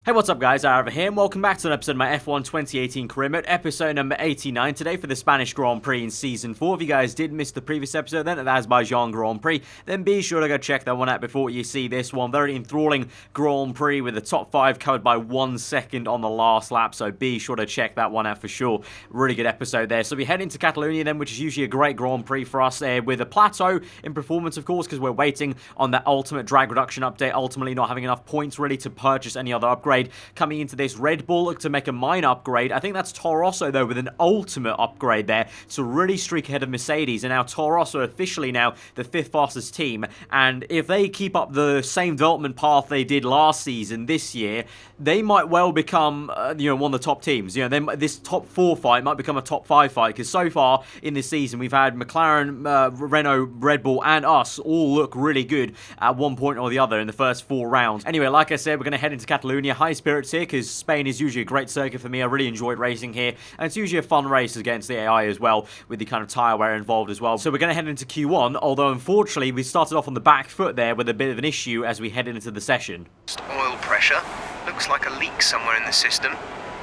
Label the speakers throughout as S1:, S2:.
S1: Hey, what's up guys, aarava here, and welcome back to an episode of my F1 2018 career mode, episode number 89 today for the Spanish Grand Prix in Season 4. If you guys did miss the previous episode then, the Azerbaijan Grand Prix, then be sure to go check that one out before you see this one. Very enthralling Grand Prix with the top 5 covered by 1 second on the last lap, so be sure to check that one out for sure. Really good episode there. So we head into Catalonia then, which is usually a great Grand Prix for us there, with a plateau in performance of course, because we're waiting on that ultimate drag reduction update, ultimately not having enough points really to purchase any other upgrade. Coming into this, Red Bull look to make a minor upgrade. I think that's Toro Rosso though, with an ultimate upgrade there to really streak ahead of Mercedes. And now Toro Rosso officially now the 5th fastest team, and if they keep up the same development path they did last season this year, they might well become one of the top teams. This top 4 fight might become a top 5 fight, because so far in this season we've had McLaren, Renault, Red Bull and us all look really good at one point or the other in the first 4 rounds. Anyway, like I said, we're going to head into Catalonia. High spirits here, because Spain is usually a great circuit for me. I really enjoyed racing here, and it's usually a fun race against the AI as well, with the kind of tyre wear involved as well. So we're going to head into Q1, although unfortunately we started off on the back foot there with a bit of an issue as we head into the session.
S2: Oil pressure. Looks like a leak somewhere in the system.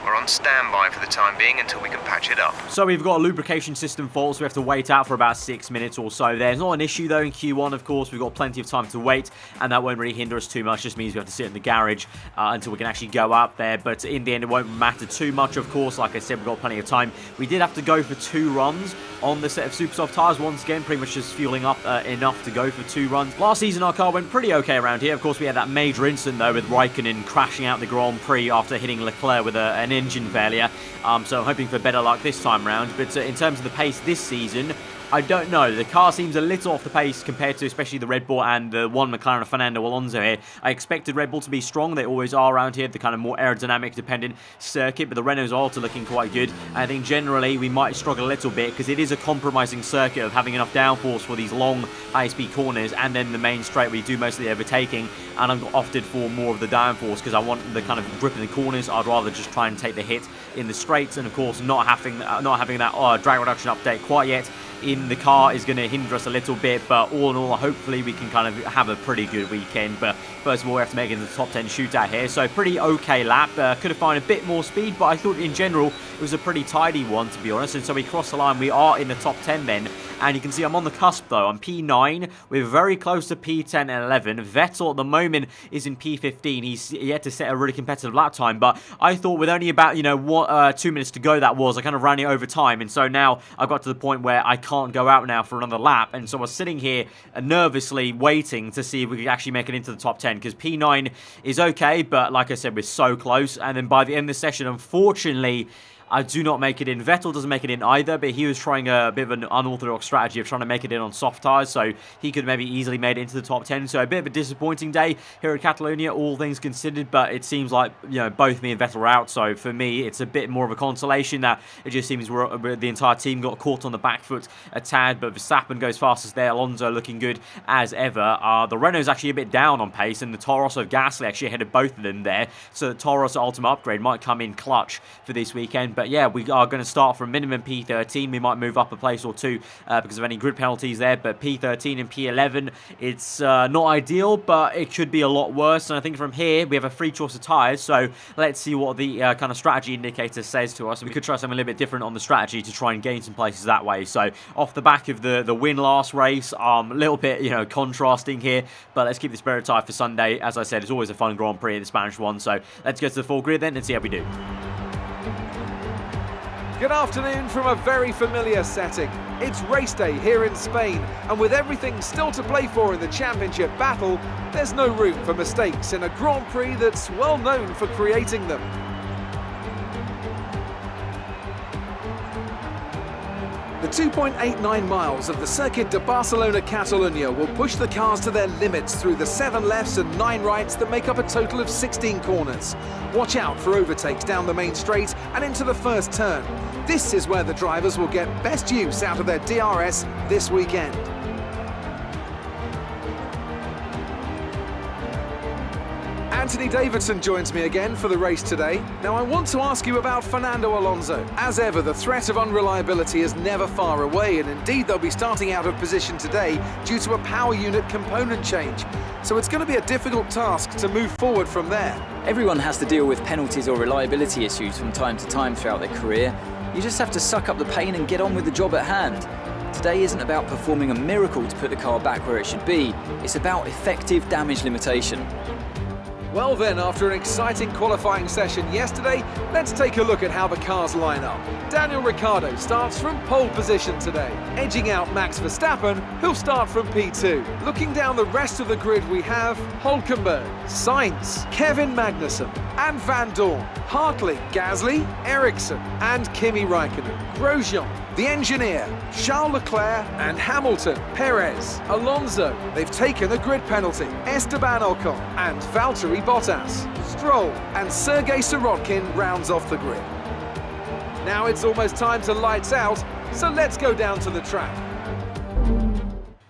S2: We're on standby for the time being until we can patch it up.
S1: So we've got a lubrication system fault, so we have to wait out for about 6 minutes or so. There's not an issue though in Q1, of course. We've got plenty of time to wait, and that won't really hinder us too much. Just means we have to sit in the garage until we can actually go out there. But in the end, it won't matter too much, of course. Like I said, we've got plenty of time. We did have to go for 2 runs on the set of super soft tyres. Once again, pretty much just fueling up enough to go for 2 runs. Last season, our car went pretty okay around here. Of course, we had that major incident though with Raikkonen crashing out the Grand Prix after hitting Leclerc with an engine failure. So I'm hoping for better luck this time round. But in terms of the pace this season, I don't know. The car seems a little off the pace compared to especially the Red Bull and the one McLaren of Fernando Alonso here. I expected Red Bull to be strong. They always are around here, the kind of more aerodynamic dependent circuit, but the Renaults are also looking quite good. I think generally we might struggle a little bit because it is a compromising circuit of having enough downforce for these long high-speed corners, and then the main straight where you do most of the overtaking, and I've opted for more of the downforce because I want the kind of grip in the corners. I'd rather just try and take the hit in the straights, and of course not having that drag reduction update quite yet in the car is going to hinder us a little bit. But all in all, hopefully we can kind of have a pretty good weekend. But first of all, we have to make it into the top 10 shootout here, so pretty okay lap. Could have found a bit more speed, but I thought in general it was a pretty tidy one, to be honest. And so we cross the line. We are in the top 10 then, and you can see I'm on the cusp though. I'm P9, we're very close to P10 and 11. Vettel at the moment is in P15. He's yet to set a really competitive lap time, but I thought with only about 2 minutes to go, I kind of ran it over time, and so now I've got to the point where I can't go out now for another lap. And so I was sitting here nervously waiting to see if we could actually make it into the top 10, because P9 is okay, but like I said, we're so close. And then by the end of the session, unfortunately, I do not make it in. Vettel doesn't make it in either, but he was trying a bit of an unorthodox strategy of trying to make it in on soft tyres, so he could maybe easily made it into the top 10. So a bit of a disappointing day here at Catalonia, all things considered, but it seems like, both me and Vettel are out, so for me, it's a bit more of a consolation that it just seems the entire team got caught on the back foot a tad, but Verstappen goes fastest there, Alonso looking good as ever. The Renault's actually a bit down on pace, and the Toro Rosso of Gasly actually ahead of both of them there, so the Toro Rosso Ultimate Upgrade might come in clutch for this weekend. But yeah, we are going to start from minimum P13. We might move up a place or two because of any grid penalties there, but P13 and P11, it's not ideal, but it could be a lot worse. And I think from here, we have a free choice of tyres, so let's see what the kind of strategy indicator says to us. We could try something a little bit different on the strategy to try and gain some places that way. So off the back of the win last race, a little bit, contrasting here, but let's keep the spirit high for Sunday. As I said, it's always a fun Grand Prix, the Spanish one, so let's go to the full grid then and see how we do.
S3: Good afternoon from a very familiar setting. It's race day here in Spain, and with everything still to play for in the championship battle, there's no room for mistakes in a Grand Prix that's well known for creating them. The 2.89 miles of the Circuit de Barcelona-Catalunya will push the cars to their limits through the 7 lefts and 9 rights that make up a total of 16 corners. Watch out for overtakes down the main straight and into the first turn. This is where the drivers will get best use out of their DRS this weekend. And Anthony Davidson joins me again for the race today. Now I want to ask you about Fernando Alonso. As ever, the threat of unreliability is never far away, and indeed they'll be starting out of position today due to a power unit component change. So it's going to be a difficult task to move forward from there.
S4: Everyone has to deal with penalties or reliability issues from time to time throughout their career. You just have to suck up the pain and get on with the job at hand. Today isn't about performing a miracle to put the car back where it should be, it's about effective damage limitation.
S3: Well then, after an exciting qualifying session yesterday, let's take a look at how the cars line up. Daniel Ricciardo starts from pole position today, edging out Max Verstappen, who'll start from P2. Looking down the rest of the grid, we have Hülkenberg, Sainz, Kevin Magnussen, and Van Dorn, Hartley, Gasly, Ericsson, and Kimi Raikkonen, Grosjean, the engineer, Charles Leclerc and Hamilton, Perez, Alonso, they've taken a grid penalty, Esteban Ocon and Valtteri Bottas, Stroll and Sergei Sirotkin rounds off the grid. Now it's almost time to lights out, so let's go down to the track.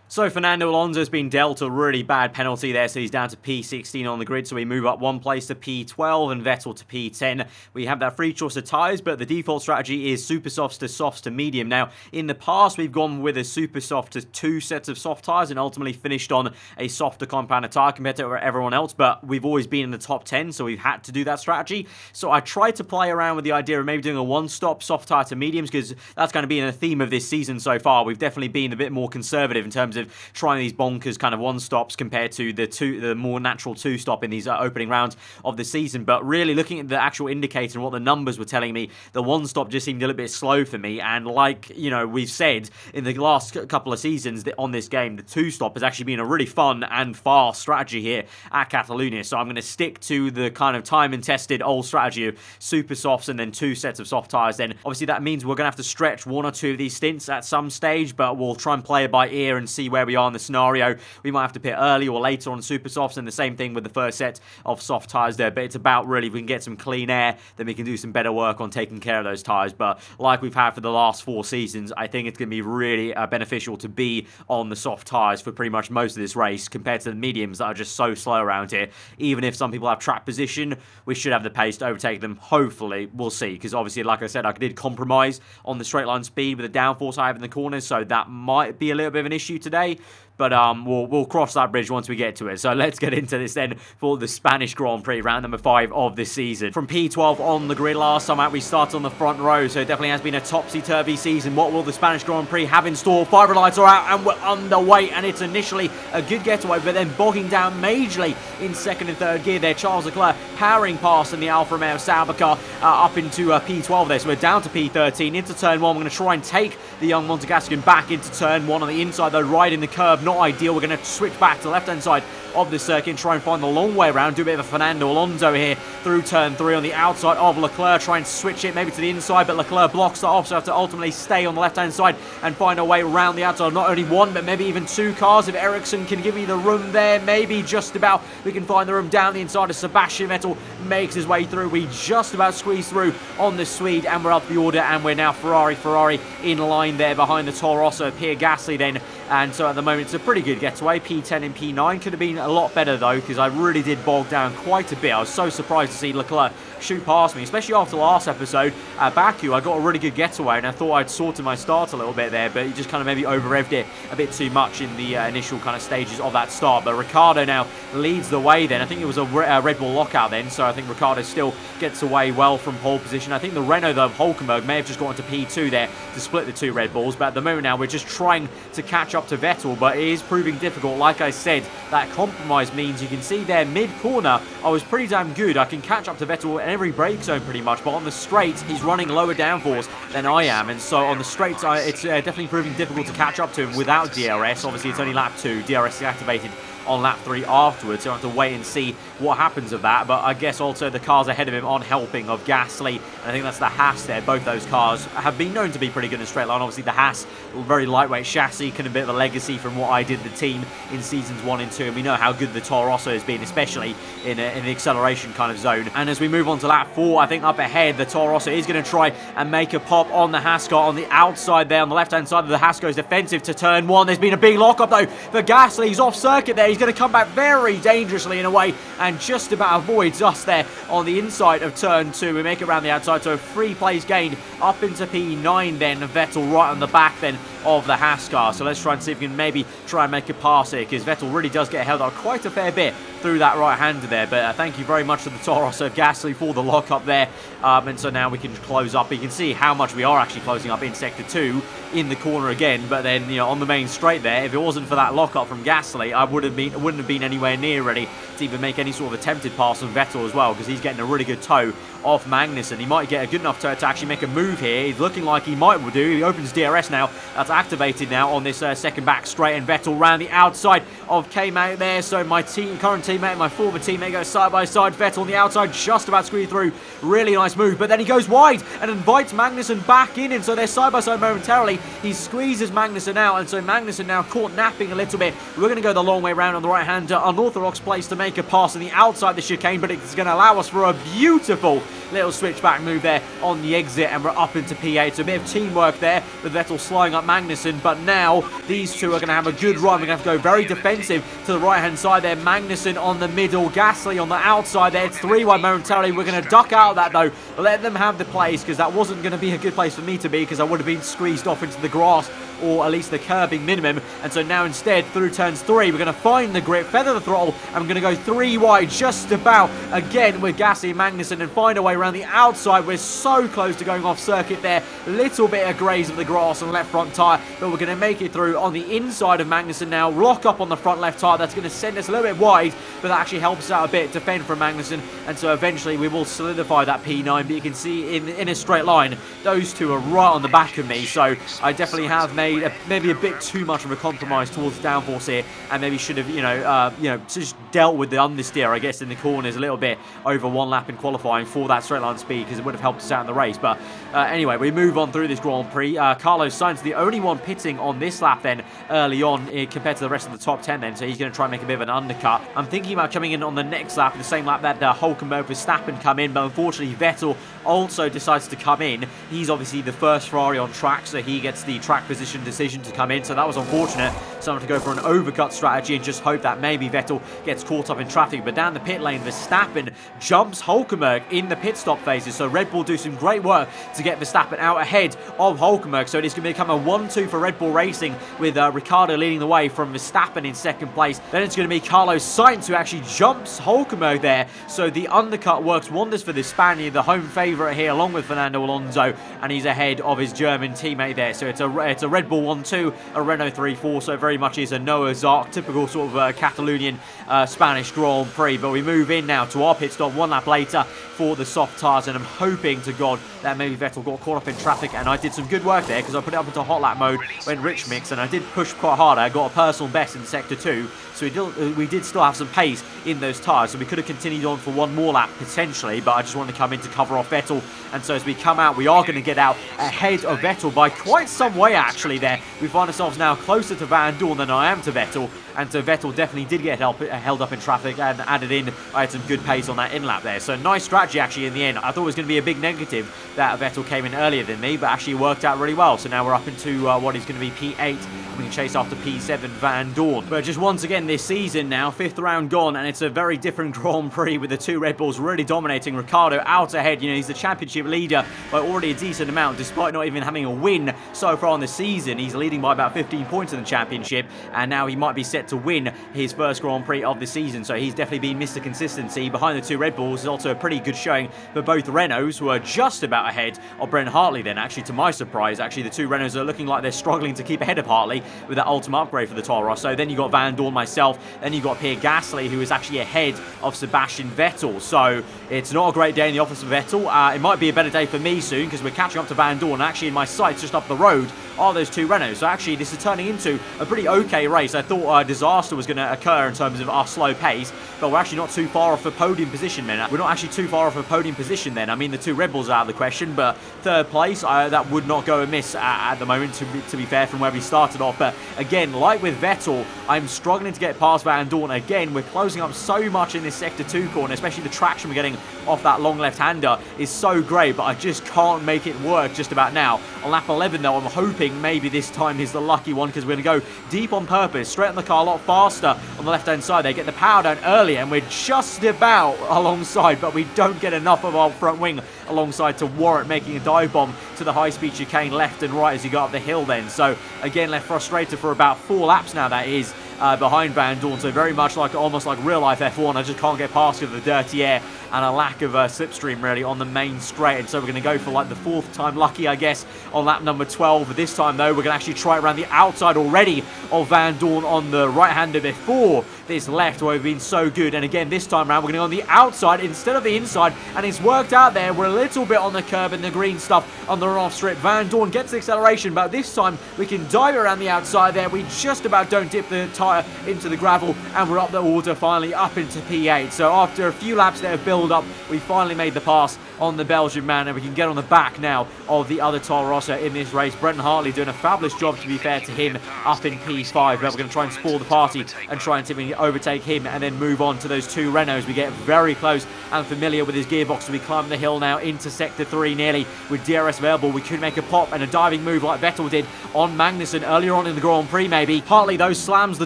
S1: So Fernando Alonso has been dealt a really bad penalty there, so he's down to P16 on the grid, so we move up one place to P12 and Vettel to P10. We have that free choice of tyres, but the default strategy is super softs to softs to medium. Now, in the past, we've gone with a super soft to 2 sets of soft tyres and ultimately finished on a softer compounded tyre compared to everyone else, but we've always been in the top 10, so we've had to do that strategy. So I tried to play around with the idea of maybe doing a one-stop soft tyre to mediums, because that's going to be in the theme of this season so far. We've definitely been a bit more conservative in terms of trying these bonkers kind of one-stops compared to the more natural two-stop in these opening rounds of the season. But really looking at the actual indicator and what the numbers were telling me, the one-stop just seemed a little bit slow for me. And like, you know, we've said in the last couple of seasons that on this game, the two-stop has actually been a really fun and fast strategy here at Catalonia. So I'm going to stick to the kind of time and tested old strategy of super softs and then 2 sets of soft tyres. Then obviously that means we're going to have to stretch 1 or 2 of these stints at some stage, but we'll try and play it by ear and see where we are in the scenario. We might have to pit early or later on super softs, and the same thing with the first set of soft tyres there. But it's about really, if we can get some clean air, then we can do some better work on taking care of those tyres. But like we've had for the last 4 seasons, I think it's going to be really beneficial to be on the soft tyres for pretty much most of this race compared to the mediums that are just so slow around here. Even if some people have track position, we should have the pace to overtake them. Hopefully, we'll see, because obviously, like I said, I did compromise on the straight line speed with the downforce I have in the corners, so that might be a little bit of an issue today. But we'll cross that bridge once we get to it. So let's get into this then for the Spanish Grand Prix, round number 5 of this season. From P12 on the grid last time out, we started on the front row, so it definitely has been a topsy-turvy season. What will the Spanish Grand Prix have in store? 5 red lights are out and we're underway, and it's initially a good getaway, but then bogging down majorly in second and third gear there. Charles Leclerc powering past in the Alfa Romeo Sauber car up into P12 there, so we're down to P13 into turn 1. We're going to try and take the young Monegascan back into turn 1 on the inside, though, right in the curb. Not ideal. We're going to switch back to the left-hand side of the circuit and try and find the long way around. Do a bit of a Fernando Alonso here through turn 3 on the outside of Leclerc. Try and switch it maybe to the inside, but Leclerc blocks that off, so I have to ultimately stay on the left-hand side and find a way around the outside. Not only 1, but maybe even 2 cars. If Ericsson can give me the room there, maybe just about we can find the room down the inside as Sebastian Vettel makes his way through. We just about squeeze through on the Swede, and we're up the order, and we're now Ferrari in line there behind the Toro Rosso, Pierre Gasly then. And so at the moment, it's a pretty good getaway. P10 and P9 could have been a lot better, though, because I really did bog down quite a bit. I was so surprised to see Leclerc shoot past me, especially after last episode at Baku. I got a really good getaway, and I thought I'd sorted my start a little bit there, but he just kind of maybe over-revved it a bit too much in the initial kind of stages of that start. But Ricciardo now leads the way then. I think it was a Red Bull lockout then, so I think Ricciardo still gets away well from pole position. I think the Renault, though, Hülkenberg may have just gone to P2 there to split the 2 Red Bulls, but at the moment now we're just trying to catch up to Vettel, but it is proving difficult. Like I said, that compromise means you can see there mid-corner I was pretty damn good. I can catch up to Vettel in every brake zone pretty much, but on the straights he's running lower downforce than I am, and so on the straights it's definitely proving difficult to catch up to him without DRS. Obviously it's only lap 2, DRS is activated on lap 3 afterwards, so I have to wait and see what happens of that. But I guess also the cars ahead of him on helping of Gasly, and I think that's the Haas there. Both those cars have been known to be pretty good in straight line. Obviously the Haas, very lightweight chassis, kind of a bit of a legacy from what I did the team in seasons 1 and 2, and we know how good the Toro Rosso has been, especially in the acceleration kind of zone. And as we move on to lap 4, I think up ahead the Toro Rosso is going to try and make a pop on the Haas car on the outside there. On the left hand side of the Haas goes defensive to turn 1. There's been a big lockup though for Gasly. He's off circuit there. he's going to come back very dangerously in a way and just about avoids us there on the inside of turn 2. We make it around the outside, so 3 plays gained up into P9 then. Vettel right on the back then of the Haas car. So let's try and see if we can maybe try and make a pass here, because Vettel really does get held up quite a fair bit through that right-hander there. But thank you very much to the Toro Rosso Gasly for the lock-up there. And so now we can close up. You can see how much we are actually closing up in Sector 2 in the corner again. But then, you know, on the main straight there, if it wasn't for that lock-up from Gasly, I wouldn't have been anywhere near ready to even make any sort of attempted pass on Vettel as well, because he's getting a really good tow off Magnussen. He might get a good enough tow to actually make a move here. He's looking like he might do. He opens DRS now. That's activated now on this second back straight, and Vettel round the outside of K-Mate there. So my current teammate and my former teammate go side by side. Vettel on the outside, just about squeezed through. Really nice move, but then he goes wide and invites Magnussen back in, and so they're side by side momentarily. He squeezes Magnussen out, and so Magnussen now caught napping a little bit. We're going to go the long way round on the right hander. Unorthodox place to make a pass on the outside of the chicane, but it's going to allow us for a beautiful little switchback move there on the exit, and we're up into P8. So a bit of teamwork there with Vettel slowing up Magnussen, but now these two are going to have a good run. We're going to have to go very defensive to the right-hand side there. Magnussen on the middle, Gasly on the outside there. It's 3-1 momentarily. We're going to duck out of that, though. Let them have the place, because that wasn't going to be a good place for me to be, because I would have been squeezed off into the grass, or at least the curbing minimum. And so now instead, through turns 3, we're going to find the grip, feather the throttle, and we're going to go 3 wide just about again with Gasly and Magnussen, and find a way around the outside. We're so close to going off circuit there. Little bit of graze of the grass on the left front tyre, but we're going to make it through on the inside of Magnussen now. Lock up on the front left tyre. That's going to send us a little bit wide, but that actually helps us out a bit, defend from Magnussen, and so eventually we will solidify that P9. But you can see in a straight line, those two are right on the back of me, so I definitely have made maybe a bit too much of a compromise towards the downforce here, and maybe should have just dealt with the understeer, I guess, in the corners a little bit over 1 lap in qualifying for that straight line speed, because it would have helped us out in the race. But anyway, we move on through this Grand Prix. Carlos Sainz, the only one pitting on this lap then early on compared to the rest of the top 10 then, so he's going to try and make a bit of an undercut. I'm thinking about coming in on the next lap, the same lap that Hülkenberg Verstappen come in, but unfortunately Vettel also decides to come in. He's obviously the first Ferrari on track, so he gets the track position decision to come in, so that was unfortunate. So I'm going to go for an overcut strategy and just hope that maybe Vettel gets caught up in traffic. But down the pit lane, Verstappen jumps Hülkenberg in the pit stop phases, so Red Bull do some great work to get Verstappen out ahead of Hülkenberg. So it is going to become a 1-2 for Red Bull Racing, with Ricciardo leading the way from Verstappen in second place. Then it's going to be Carlos Sainz who actually jumps Hülkenberg there, so the undercut works wonders for the Spaniard, the home favourite here, along with Fernando Alonso, and he's ahead of his German teammate there. So it's a Red Bull 1-2, a Renault 3-4, so very much is a Noah's Ark, typical sort of Catalonian Spanish Grand Prix. But we move in now to our pit stop 1 lap later for the soft tyres, and I'm hoping to God that maybe Vettel got caught up in traffic, and I did some good work there, because I put it up into hot lap mode when Rich mix, and I did push quite hard. I got a personal best in Sector 2, so we did still have some pace in those tyres, so we could have continued on for 1 more lap potentially, but I just wanted to come in to cover off Vettel. And so as we come out, we are going to get out ahead of Vettel by quite some way actually there. We find ourselves now closer to Van Dorn than I am to Vettel, and so Vettel definitely did get held up in traffic and added in. I had some good pace on that in-lap there, so nice strategy actually in the end. I thought it was going to be a big negative that Vettel came in earlier than me, but actually worked out really well. So now we're up into what is going to be P8, and we can chase after P7 Van Dorn. But just once again this season now, 5th round gone, and it's a very different Grand Prix with the 2 Red Bulls really dominating. Ricciardo out ahead, you know, he's the championship leader by already a decent amount, despite not even having a win so far in the season. He's leading by about 15 points in the championship, and now he might be set to win his first Grand Prix of the season, so he's definitely been Mr. Consistency. Behind the 2 Red Bulls is also a pretty good showing for both Renaults, who are just about ahead of Brent Hartley then, actually, to my surprise. Actually, the 2 Renaults are looking like they're struggling to keep ahead of Hartley with that ultimate upgrade for the Toro Rosso. Then you got Van Dorn, myself, then you got Pierre Gasly, who is actually ahead of Sebastian Vettel. So it's not a great day in the office of Vettel. It might be a better day for me soon, because we're catching up to Van Dorn. Actually, in my sights just up the road are those 2 Renaults. So actually, this is turning into a pretty okay race. I thought a disaster was going to occur in terms of our slow pace, but we're actually not too far off a podium position then. We're not actually too far off a podium position then. I mean, the 2 Red Bulls are out of the question, but 3rd place, that would not go amiss at the moment, to be fair, from where we started off. But again, like with Vettel, I'm struggling to get past Van Dorn. Again, we're closing up so much in this Sector 2 corner, especially the traction we're getting off that long left-hander is so great, but I just can't make it work just about now. On lap 11 though, I'm hoping maybe this time is the lucky one, because we're going to go deep on purpose, straight on the car lot faster on the left-hand side. They get the power down earlier, and we're just about alongside, but we don't get enough of our front wing alongside to warrant making a dive bomb to the high-speed chicane left and right as you go up the hill then. So, again, left frustrated for about 4 laps now, that is, behind Van Dorn. So very much like almost like real-life F1. I just can't get past it with the dirty air and a lack of slipstream, really, on the main straight. And so we're going to go for, like, the 4th time lucky, I guess, on lap number 12. This time, though, we're going to actually try it around the outside already of Van Dorn on the right-hander before this left, where we've been so good. And again, this time around, we're going to go on the outside instead of the inside, and it's worked out there. We're a little bit on the curb and the green stuff on the run-off strip. Van Dorn gets the acceleration, but this time we can dive around the outside there. We just about don't dip the tyre into the gravel, and we're up the order finally up into P8. So after a few laps there of build-up, we finally made the pass on the Belgian man, and we can get on the back now of the other Toro Rosso in this race. Brendan Hartley doing a fabulous job, to be fair to him, up in P5, but we're going to try and spoil the party and try and see if we can overtake him and then move on to those 2 Renaults. We get very close and familiar with his gearbox, so we climb the hill now into Sector 3 nearly. With DRS available, we could make a pop and a diving move like Vettel did on Magnussen earlier on in the Grand Prix maybe. Hartley, though, slams the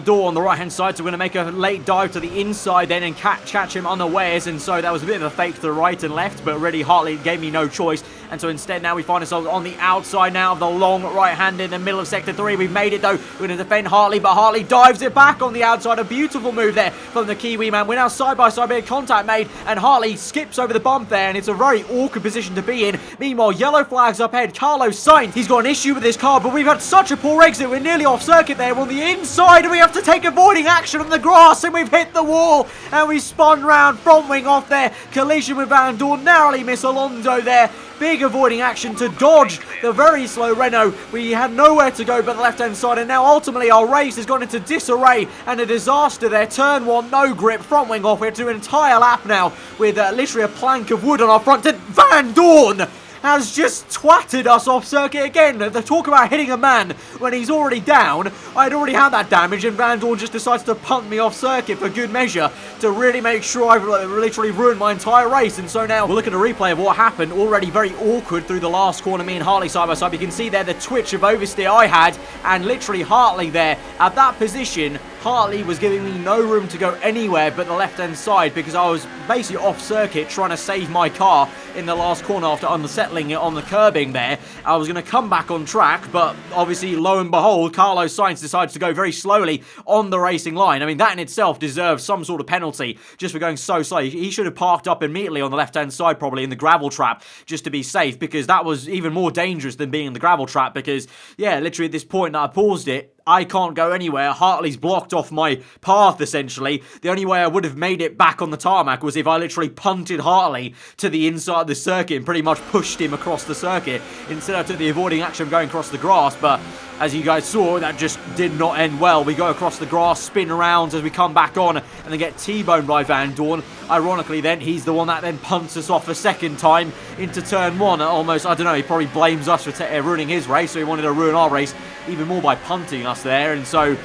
S1: door on the right-hand side, so we're going to make a late dive to the inside then and catch him unawares, and so that was a bit of a fake to the right and left, but really Hartley gave me no choice, and so instead now we find ourselves on the outside now of the long right hand in the middle of Sector 3. We've made it, though. We're going to defend Hartley, but Hartley dives it back on the outside. A beautiful move there from the Kiwi man. We're now side by side, bit of contact made, and Hartley skips over the bump there, and it's a very awkward position to be in. Meanwhile, yellow flags up ahead. Carlos Sainz, he's got an issue with his car, but we've had such a poor exit. We're nearly off circuit there. We're on the inside, and we have to take avoiding action on the grass, and we've hit the wall, and we spun round, front wing off there. Collision with Van Dorn, narrowly miss Alonso there. Big avoiding action to dodge the very slow Renault. We had nowhere to go but the left-hand side, and now ultimately our race has gone into disarray and a disaster there. Turn 1, no grip, front wing off. We have to do an entire lap now with literally a plank of wood on our front. Van Dorn has just twatted us off circuit again. The talk about hitting a man when he's already down. I'd already had that damage, and Van Dorn just decides to punt me off circuit for good measure to really make sure I've literally ruined my entire race. And so now we'll look at a replay of what happened. Already very awkward through the last corner, me and Hartley side by side. You can see there the twitch of oversteer I had, and literally Hartley there at that position. Hartley was giving me no room to go anywhere but the left-hand side, because I was basically off circuit trying to save my car in the last corner after unsettling it on the curbing there. I was going to come back on track, but obviously, lo and behold, Carlos Sainz decides to go very slowly on the racing line. I mean, that in itself deserves some sort of penalty just for going so slow. He should have parked up immediately on the left-hand side, probably in the gravel trap, just to be safe, because that was even more dangerous than being in the gravel trap, because, yeah, literally at this point that I paused it, I can't go anywhere. Hartley's blocked off my path, essentially. The only way I would have made it back on the tarmac was if I literally punted Hartley to the inside of the circuit and pretty much pushed him across the circuit. Instead, I took the avoiding action of going across the grass, but as you guys saw, that just did not end well. We go across the grass, spin around as we come back on, and then get T-boned by Van Dorn. Ironically, then, he's the one that then punts us off a second time into turn 1. Almost, I don't know, he probably blames us for ruining his race, so he wanted to ruin our race even more by punting us there. And so,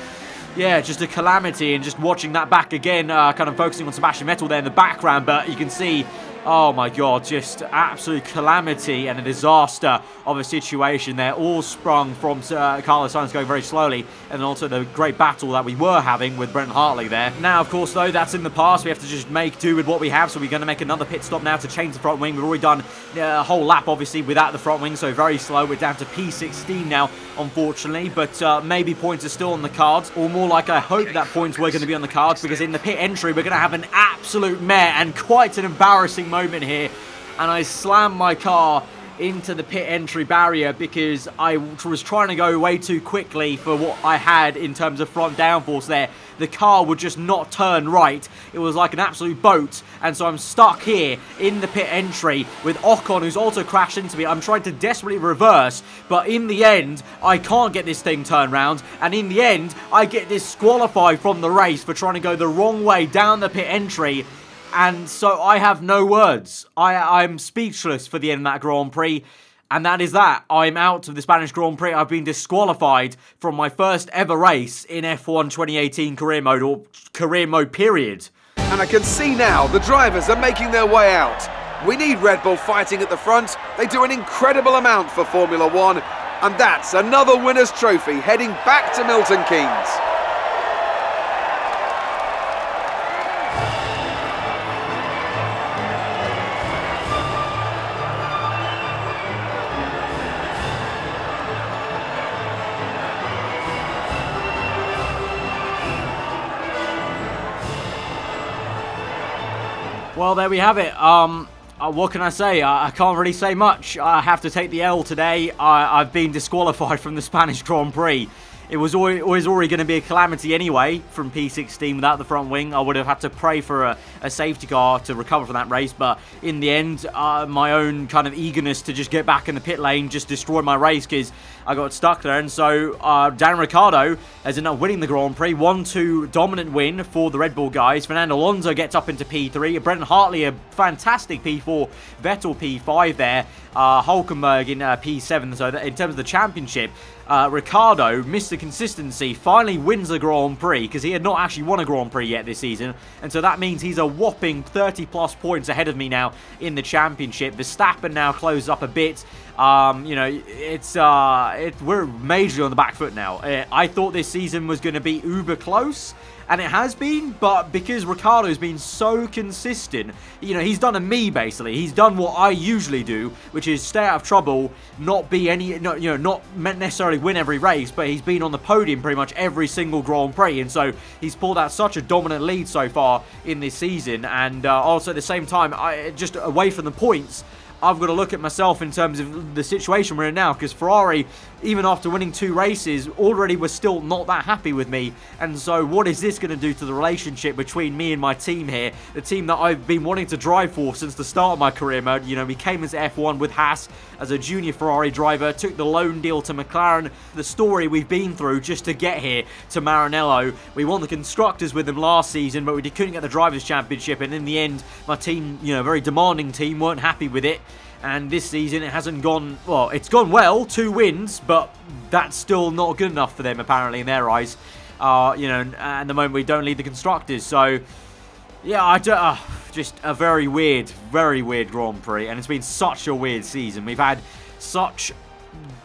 S1: yeah, just a calamity. And just watching that back again, kind of focusing on Sebastian Vettel there in the background, but you can see, oh my god, just absolute calamity and a disaster of a situation there, all sprung from Carlos Sainz going very slowly, and also the great battle that we were having with Brendan Hartley there. Now, of course, though, that's in the past. We have to just make do with what we have, so we're going to make another pit stop now to change the front wing. We've already done a whole lap, obviously, without the front wing, so very slow. We're down to P16 now, unfortunately, but maybe points are still on the cards, or more like I hope that points were going to be on the cards, because in the pit entry, we're going to have an absolute mare and quite an embarrassing moment here, and I slammed my car into the pit entry barrier because I was trying to go way too quickly for what I had in terms of front downforce there. The car would just not turn right. It was like an absolute boat, and so I'm stuck here in the pit entry with Ocon, who's also crashed into me. I'm trying to desperately reverse, but in the end, I can't get this thing turned round, and in the end, I get disqualified from the race for trying to go the wrong way down the pit entry. And so I have no words. I'm speechless for the end of that Grand Prix. And that is that. I'm out of the Spanish Grand Prix. I've been disqualified from my first ever race in F1 2018 career mode, or career mode period.
S3: And I can see now the drivers are making their way out. We need Red Bull fighting at the front. They do an incredible amount for Formula One. And that's another winner's trophy heading back to Milton Keynes.
S1: Well, there we have it. What can I say? I can't really say much. I have to take the L today. I've been disqualified from the Spanish Grand Prix. It was always already going to be a calamity anyway from P16 without the front wing. I would have had to pray for a safety car to recover from that race, but in the end, my own kind of eagerness to just get back in the pit lane just destroyed my race because I got stuck there. And so Dan Ricciardo has ended up winning the Grand Prix. 1-2 dominant win for the Red Bull guys. Fernando Alonso gets up into P3. Brendan Hartley, a fantastic P4. Vettel P5 there. Hulkenberg in P7. So in terms of the championship, Ricciardo, Mr. Consistency, finally wins the Grand Prix because he had not actually won a Grand Prix yet this season, and so that means he's a whopping 30 plus points ahead of me now in the championship. Verstappen now closes up a bit. You know, we're majorly on the back foot now. I thought this season was going to be uber close, and it has been, but because Ricciardo's been so consistent, you know, he's done a me basically. He's done what I usually do, which is stay out of trouble, not necessarily win every race, but he's been on the podium pretty much every single Grand Prix, and so he's pulled out such a dominant lead so far in this season. And also at the same time, just away from the points, I've got to look at myself in terms of the situation we're in now, because Ferrari, even after winning 2 races, already was still not that happy with me. And so what is this going to do to the relationship between me and my team here? The team that I've been wanting to drive for since the start of my career mode. You know, we came into F1 with Haas as a junior Ferrari driver, took the loan deal to McLaren. The story we've been through just to get here to Maranello. We won the Constructors with them last season, but we couldn't get the Drivers' Championship. And in the end, my team, you know, very demanding team, weren't happy with it. And this season, it hasn't gone, well, it's gone well, 2 wins, but that's still not good enough for them, apparently, in their eyes. You know, at the moment, we don't lead the Constructors. So, yeah, just a very weird Grand Prix. And it's been such a weird season. We've had such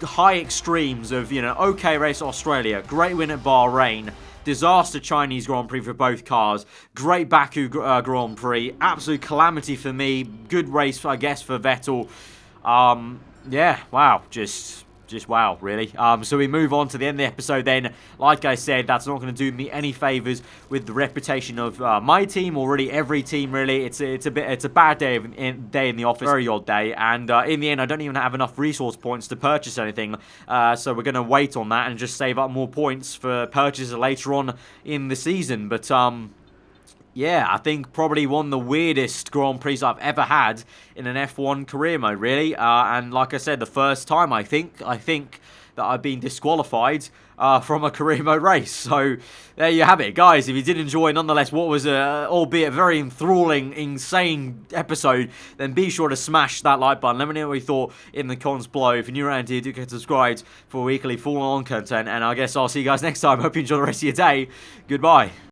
S1: high extremes of, you know, okay race Australia, great win at Bahrain, disaster Chinese Grand Prix for both cars, great Baku Grand Prix, absolute calamity for me, good race, I guess, for Vettel. Yeah, wow, just wow, really. So we move on to the end of the episode then. Like I said, that's not going to do me any favours with the reputation of my team, or really every team, really. It's a bad day in the office, very odd day, and in the end, I don't even have enough resource points to purchase anything, so we're going to wait on that and just save up more points for purchases later on in the season. But yeah, I think probably one of the weirdest Grand Prix I've ever had in an F1 career mode, really. And like I said, the first time I think that I've been disqualified from a career mode race. So there you have it, guys. If you did enjoy, nonetheless, what was albeit a very enthralling, insane episode, then be sure to smash that like button. Let me know what you thought in the comments below. If you're new around here, do get subscribed for weekly full-on content. And I guess I'll see you guys next time. Hope you enjoy the rest of your day. Goodbye.